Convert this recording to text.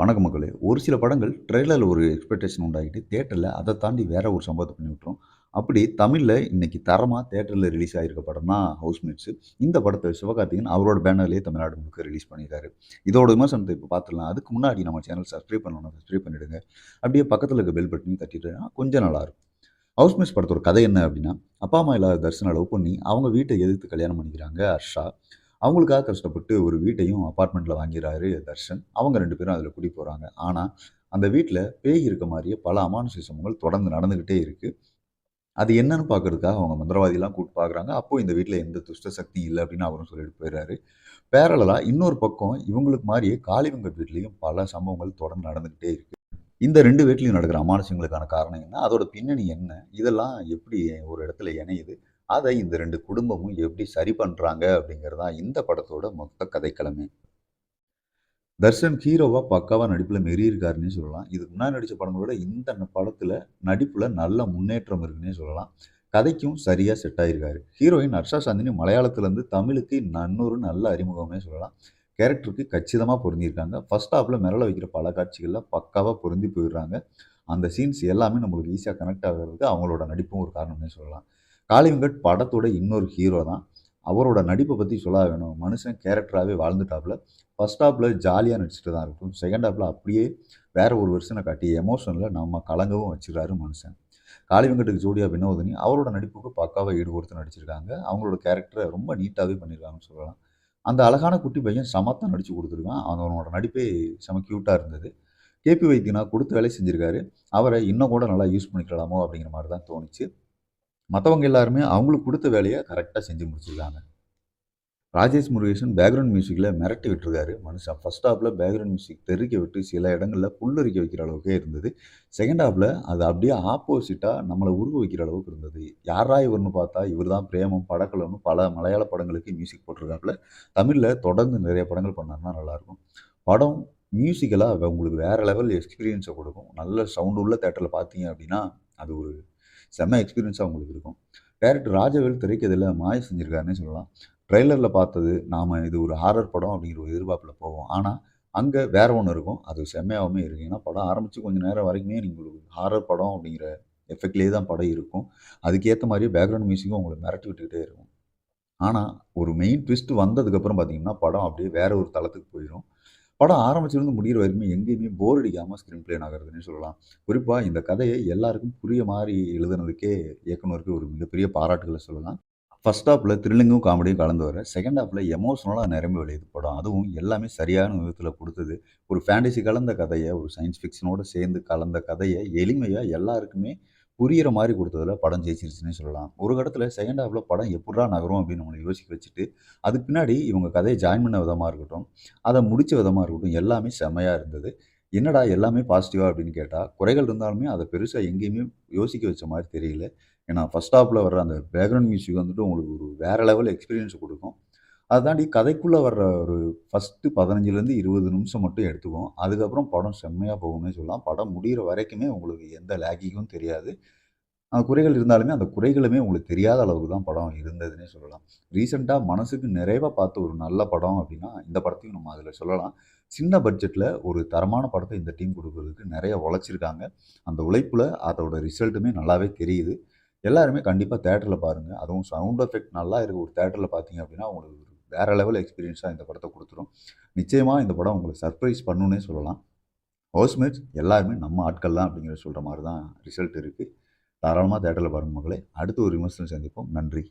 வணக்கம் மக்களே! ஒரு சில படங்கள் ட்ரெய்லர்ல ஒரு எக்ஸ்பெக்டேஷன் உண்டாக்கிட்டு, தியேட்டர்ல அத தாண்டி வேற ஒரு சம்பவத்த பண்ணி விட்டுரும். அப்படி தமிழ்ல இன்னைக்கு தரமா தியேட்டர்ல ரிலீஸ் ஆகியிருக்க படம் தான் ஹவுஸ்மேட்ஸ். இந்த படத்த சிவகார்த்திகேயன் அவரோட பேனர்லயே தமிழ்நாடு முழுக்க ரிலீஸ் பண்ணியிருக்காரு. இதோட விமர்சனத்த இப்ப பார்த்துடலாம். அதுக்கு முன்னாடி நம்ம சேனல் சப்ஸ்கிரைப் பண்ணலன்னா சப்ஸ்கிரைப் பண்ணிடுங்க. அப்படியே பக்கத்துல இருக்க பெல் பட்டனையும் தட்டிட்டீங்கன்னா கொஞ்சம் நல்லாயிருக்கும். ஹவுஸ்மேட்ஸ் படத்தோட கதை என்ன அப்படின்னா, அப்பா, அம்மா இல்லாத தர்ஷன லவ் பண்ணி அவங்க வீட்ட எதிர்த்து கல்யாணம் பண்ணிக்கிறாங்க ஹர்ஷா. அவங்களுக்காக கஷ்டப்பட்டு ஒரு வீட்டையும் அபார்ட்மெண்ட்ல வாங்கிறாரு தர்ஷன். அவங்க 2 பேரும் அதில குடி போறாங்க. ஆனா, அந்த வீட்ல பேய் இருக்க மாரியே பல அமானுஷ்ய சம்பவங்கள் தொடர்ந்து நடந்துகிட்டே இருக்கு. அது என்னன்னு பார்க்கறதுக்காக அவங்க மந்திரவாதிலாம் கூப்பிட்டு பார்க்குறாங்க. அப்போ இந்த வீட்ல எந்த துஷ்ட சக்தியும் இல்ல அப்படின்னு அவரும் சொல்லிட்டு போயிறாரு. பேரலலா இன்னொரு பக்கம் இவங்களுக்கு மாரியே காளிவெங்கட் வீட்லயும் பல சம்பவங்கள் தொடர்ந்து நடந்துகிட்டே இருக்கு. இந்த 2 வீட்லயும் நடக்கிற அமானுஷ்யங்களுக்கான காரணம் என்ன? அதோட பின்னணி என்ன? இதெல்லாம் எப்படி ஒரு இடத்துல இணையுது? அத இந்த 2 குடும்பமும் எப்படி சரி பண்றாங்க? அப்படிங்கிறது தான் இந்த படத்தோட மொத்த கதைக்களமே. தர்ஷன் ஹீரோவா பக்காவா நடிப்புல மெரியிருக்காருன்னே சொல்லலாம். இதுக்கு முன்னாடி நடிச்ச படங்களோட இந்த படத்துல நடிப்புல நல்ல முன்னேற்றம் இருக்குன்னே சொல்லலாம். கதைக்கும் சரியா செட் ஆயிருக்காரு. ஹீரோயின் ஹர்ஷா சாந்தினி மலையாளத்திலருந்து தமிழுக்கு இன்னொரு நல்ல அறிமுகம்னே சொல்லலாம். கேரக்டருக்கு கச்சிதமா பொருந்தியிருக்காங்க. ஃபர்ஸ்ட் ஹாஃப்ல மிரள வைக்கிற பல காட்சிகள்ல பக்காவா பொருந்தி போயிடுறாங்க. அந்த சீன்ஸ் எல்லாமே நம்மளுக்கு ஈஸியா கனெக்ட் ஆகுறதுக்கு அவங்களோட நடிப்பும் ஒரு காரணம்னே சொல்லலாம். காளிவெங்கட் படத்தோட இன்னொரு ஹீரோ தான். அவரோட நடிப்ப பத்தி சொல்லவா வேணும். மனுஷன் கேரக்டராவே வாழ்ந்துட்டாப்ல. ஃபர்ஸ்ட் ஹாஃப்ல ஜாலியா நடிச்சுட்டு தான் இருக்கட்டும். செகண்ட் ஹாஃப்ல அப்படியே வேற ஒரு வெர்ஷன காட்டி எமோஷன்ல நம்ம கலங்கவும் வச்சுறாரு மனுஷன். காளிவெங்கட்டுக்கு ஜோடியா வினோதினி அவரோட நடிப்புக்கு பக்காவா ஈடு கொடுத்து நடிச்சிருக்காங்க. அவங்களோட கேரக்டர ரொம்ப நீட்டாவே பண்ணியிருக்காங்கன்னு சொல்லலாம். அந்த அழகான குட்டி பையன் சமத்தா நடிச்சு குடுத்துருக்கான். அவனோட நடிப்பே செம கியூட்டா இருந்தது. கேபி வைத்தியநாத் கொடுத்த வேலைய செஞ்சிருக்காரு. அவர இன்னும் கூட நல்லா யூஸ் பண்ணிக்கலாமோ அப்படிங்கிற மாரி தான் தோணுச்சு. மத்தவங்க எல்லாருமே அவங்களுக்கு குடுத்த வேலைய கரெக்ட்டா செஞ்சு முடிச்சிருக்காங்க. ராஜேஷ் முருகேசன் பேக்கிரவுண்ட் மியூசிக்ல மிரட்டி விட்டுருக்காரு மனுஷன். ஃபர்ஸ்ட் ஹாஃப்ல பேக்கிரவுண்ட் மியூசிக் தெறிக்க விட்டு சில இடங்கள்ல புல்லரிக்க வைக்கிற அளவுக்கே இருந்தது. செகண்ட் ஹாஃப்ல அது அப்படியே ஆப்போசிட்டா நம்மள உருக வைக்கிற அளவுக்கு இருந்தது. யார்ரா இவர்ன்னு பார்த்தா இவர் தான் பிரேமம், படக்கலன்னு பல மலையாள படங்களுக்கு மியூசிக் போட்டிருக்காப்புல. தமிழ்ல தொடர்ந்து நிறைய படங்கள் பண்ணாருன்னா நல்லாயிருக்கும். படம் மியூசிக்கலா உங்களுக்கு வேற லெவல் எக்ஸ்பீரியன்ஸ கொடுக்கும். நல்ல சவுண்ட் உள்ள தியேட்டர்ல பார்த்தீங்க அப்படின்னா, அது ஒரு செம்ம எக்ஸ்பீரியன்ஸா உங்களுக்கு இருக்கும். டைரக்டர் ராஜவேல் திரைக்கதையில மாய செஞ்சிருக்காருன்னே சொல்லலாம். ட்ரெய்லர்ல பார்த்தது நாம இது ஒரு ஹாரர் படம் அப்படிங்கிற ஒரு எதிர்பார்ப்புல போவோம். ஆனா, அங்க வேற ஒண்ணு இருக்கும். அது செம்மையாவுமே இருக்கு. ஏன்னா, படம் ஆரம்பிச்சு கொஞ்ச நேரம் வரைக்குமே உங்களுக்கு ஹாரர் படம் அப்படிங்கிற எஃபெக்ட்லயே தான் படம் இருக்கும். அதுக்கேத்த மாரியே பேக்கிரவுண்ட் மியூசிக்கும் உங்கள மிரட்டி விட்டுக்கிட்டே இருக்கும். ஆனா, ஒரு மெயின் ட்விஸ்ட் வந்ததுக்கப்புறம் பார்த்தீங்கன்னா, படம் அப்படியே வேற ஒரு தளத்துக்கு போயிரும். படம் ஆரம்பிச்சதுலருந்து முடியிற வரைக்குமே எங்கேயுமே போர் அடிக்காம ஸ்க்ரீன் ப்ளே நகருதுன்னே சொல்லலாம். குறிப்பா இந்த கதைய எல்லாருக்கும் புரிய மாரி எழுதுனதுக்கே இயக்குனருக்கு ஒரு மிகப்பெரிய பாராட்டுகள சொல்லலாம். ஃபர்ஸ்ட் ஹாஃப்ல த்ரில்லிங்கும், காமெடியும் கலந்து வர, செகண்ட் ஹாஃப்ல எமோஷனலா நிரம்பி வழியுது படம். அதுவும் எல்லாமே சரியான விதத்துல குடுத்தது. ஒரு ஃபேண்டஸி கலந்த கதைய, ஒரு சயன்ஸ் ஃபிக்ஷனோட சேர்ந்து கலந்த கதைய எளிமையா எல்லாருக்குமே புரியிற மாரி குடுத்ததுல படம் ஜெயிச்சிருச்சுன்னே சொல்லலாம். ஒரு கட்டத்துல செகண்ட் ஹாஃப்ல படம் எப்புட்றா நகரும் அப்படின்னு நம்மள யோசிக்க வச்சுட்டு, அதுக்கு பின்னாடி இவங்க கதைய ஜாயின் பண்ண விதமா இருக்கட்டும், அத முடிச்ச விதமா இருக்கட்டும், எல்லாமே செம்மையா இருந்தது. என்னடா எல்லாமே பாசிட்டிவா அப்படின்னு கேட்டா, குறைகள் இருந்தாலுமே அத பெருசா எங்கேயுமே யோசிக்க வச்ச மாரி தெரியல. ஏன்னா, ஃபர்ஸ்ட் ஹாஃப்ல வர்ற அந்த பேக்கிரவுண்ட் மியூசிக் வந்துட்டு உங்களுக்கு ஒரு வேற லெவல் எக்ஸ்பீரியன்ஸ குடுக்கும். அத தாண்டி கதைக்குள்ள வர்ற ஒரு ஃபர்ஸ்ட்டு 15லேருந்து 20 நிமிஷம் மட்டும் எடுத்துக்கும். அதுக்கப்புறம் படம் செம்மையா போகும்னே சொல்லலாம். படம் முடியிற வரைக்குமே உங்களுக்கு எந்த லேக்கிங்கும் தெரியாது. குறைகள் இருந்தாலுமே, அந்த குறைகளுமே உங்களுக்கு தெரியாத அளவுக்கு தான் படம் இருந்ததுன்னே சொல்லலாம். ரீசென்ட்டா மனசுக்கு நிறைவா பார்த்த ஒரு நல்ல படம் அப்டின்னா, இந்த படத்தையும் நம்ம அதில சொல்லலாம். சின்ன பட்ஜெட்ல ஒரு தரமான படத்த இந்த டீம் குடுக்குறதுக்கு நெறைய உழைச்சிருக்காங்க. அந்த உழைப்புல அதோட ரிசல்ட்டுமே நல்லாவே தெரியுது. எல்லாருமே கண்டிப்பா தியேட்டர்ல பாருங்க. அதுவும் சவுண்ட் எஃபெக்ட் நல்லா இருக்க ஒரு தியேட்டர்ல பார்த்தீங்க அப்டின்னா, உங்களுக்கு ஒரு வேற லெவல் எக்ஸ்பீரியன்ஸா இந்த படத்த குடுத்துரும். நிச்சயமா இந்த படம் உங்கள சர்ப்ரைஸ் பண்ணும்னே சொல்லலாம். ஹவுஸ்மேட்ஸ் எல்லாருமே நம்ம ஆட்கள் தான் அப்டிங்கிற சொல்ற மாரி தான் ரிசல்ட் இருக்கு. தாராளமா தியேட்டர்ல பாருங்க மக்களே. அடுத்து ஒரு விமர்சனம் சந்திப்போம். நன்றி.